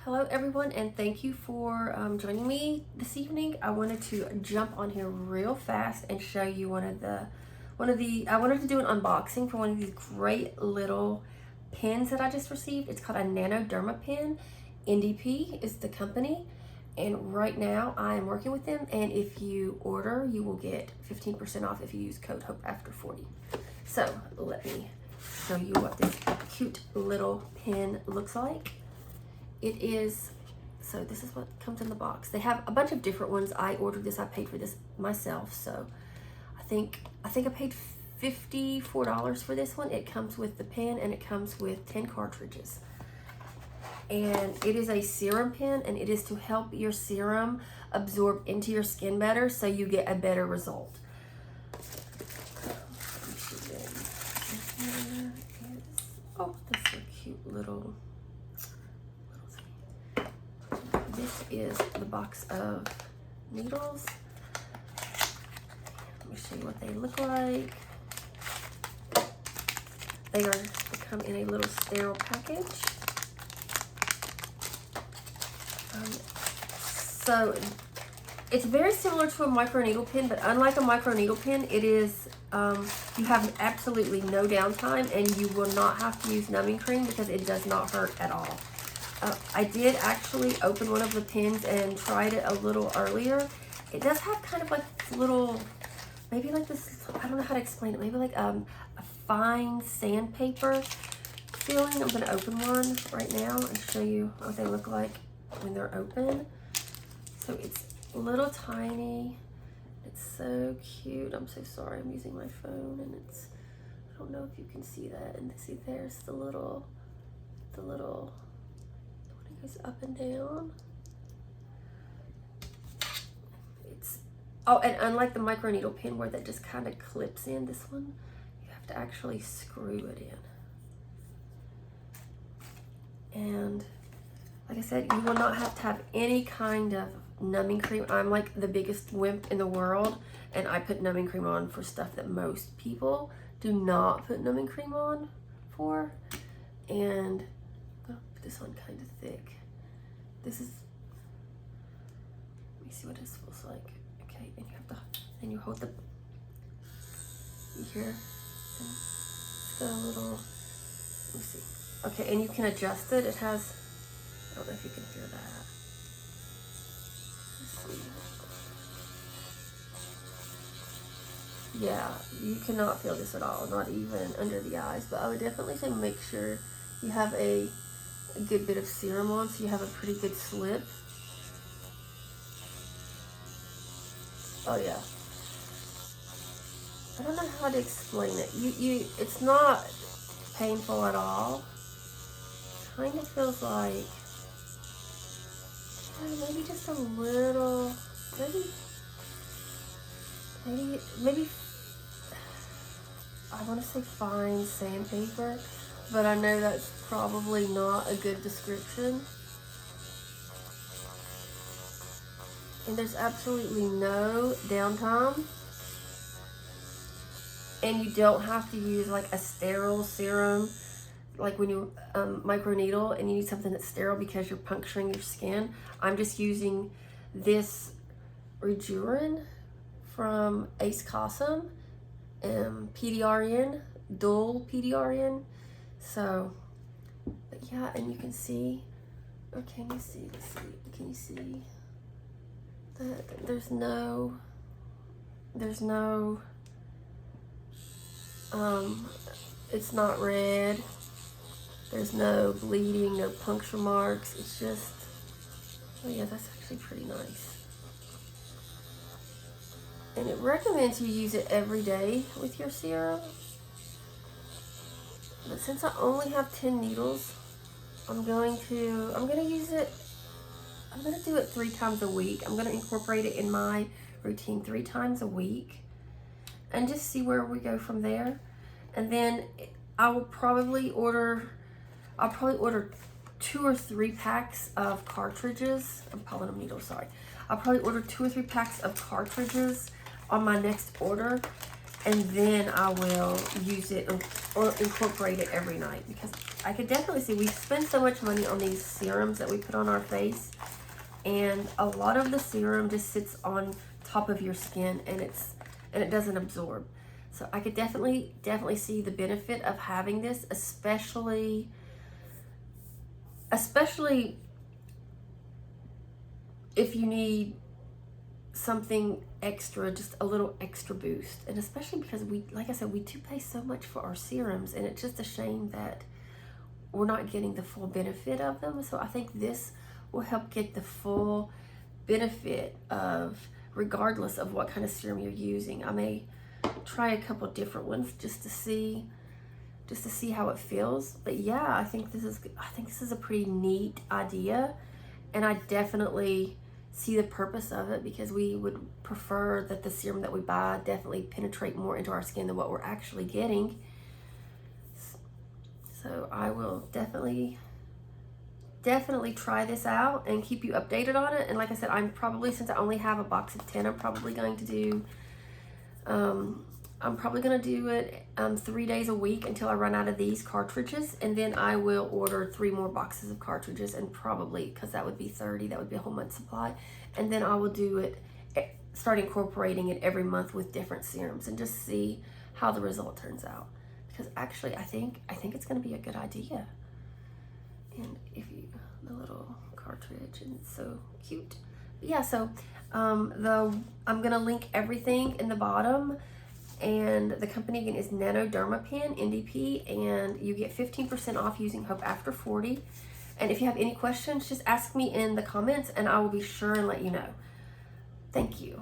Hello everyone, and thank you for joining me this evening. I wanted to jump on here real fast and show you I wanted to do an unboxing for one of these great little pens that I just received. It's called a Nanoderma pen. NDP is the company, and right now I am working with them, and if you order, you will get 15% off if you use code HOPEAFTER40. So let me show you what this cute little pen looks like. It is, so this is what comes in the box. They have a bunch of different ones. I ordered this, I paid for this myself, so I think I paid $54 for this one. It comes with the pen and it comes with 10 cartridges. And it is a serum pen, and it is to help your serum absorb into your skin better so you get a better result. Oh, this is a cute little thing. This is the box of needles. Let me show you what they look like. They come in a little sterile package. So it's very similar to a microneedle pen, but unlike a microneedle pen, it is you have absolutely no downtime, and you will not have to use numbing cream because it does not hurt at all. I did actually open one of the pens and tried it a little earlier. It does have kind of like this little, maybe like this, I don't know how to explain it, maybe like a fine sandpaper feeling. I'm gonna open one right now and show you what they look like when they're open. So it's little tiny. It's so cute. I'm so sorry, I'm using my phone and it's, I don't know if you can see that. And see, there's the little, the one that goes up and down. It's, oh, and unlike the microneedle pen where that just kind of clips in, this one, you have to actually screw it in. And like I said, you will not have to have any kind of numbing cream. I'm like the biggest wimp in the world, and I put numbing cream on for stuff that most people do not put numbing cream on for. And I'm gonna put this on kind of thick. This is, let me see what this feels like. Okay, and you have to, and you hold the, you hear, it's got a little, let me see. Okay, and you can adjust it. It has, I don't know if you can hear that. Let's see. Yeah, you cannot feel this at all, not even under the eyes, but I would definitely say make sure you have a good bit of serum on so you have a pretty good slip. Oh yeah. I don't know how to explain it. It's not painful at all. Kind of feels like, maybe just a little, maybe, I want to say fine sandpaper, but I know that's probably not a good description. And there's absolutely no downtime. And you don't have to use like a sterile serum, like when you microneedle and you need something that's sterile because you're puncturing your skin. I'm just using this Rejuverin from Ace Cosm, PDRN, dual PDRN. So, but yeah, and you can see, or can you see, can you see that there's no, it's not red. There's no bleeding, no puncture marks. It's just, oh yeah, that's actually pretty nice. And it recommends you use it every day with your serum. But since I only have 10 needles, I'm gonna use it, I'm gonna do it 3 times a week. I'm gonna incorporate it in my routine 3 times a week and just see where we go from there. And then I'll probably order 2 or 3 packs of cartridges. I'm calling them needles, sorry. I'll probably order 2 or 3 packs of cartridges on my next order, and then I will use it or incorporate it every night, because I could definitely see we spend so much money on these serums that we put on our face, and a lot of the serum just sits on top of your skin, and it doesn't absorb. So I could definitely see the benefit of having this, especially if you need something extra, just a little extra boost. And especially because we, like I said, we do pay so much for our serums, and it's just a shame that we're not getting the full benefit of them. So I think this will help get the full benefit of, regardless of what kind of serum you're using. I may try a couple different ones just to see how it feels. But yeah, I think this is a pretty neat idea, and I definitely see the purpose of it, because we would prefer that the serum that we buy definitely penetrate more into our skin than what we're actually getting. So I will definitely try this out and keep you updated on it. And like I said, I'm probably, since I only have a box of 10, I'm probably going to do it 3 days a week until I run out of these cartridges, and then I will order 3 more boxes of cartridges, and probably, because that would be 30, that would be a whole month supply, and then I will do it, start incorporating it every month with different serums, and just see how the result turns out. Because actually, I think it's going to be a good idea. And if you, the little cartridge, and it's so cute. But yeah, so I'm gonna link everything in the bottom, and the company again is Nanodermapen NDP, and you get 15% off using Hope After 40. And if you have any questions, just ask me in the comments, and I will be sure and let you know. Thank you.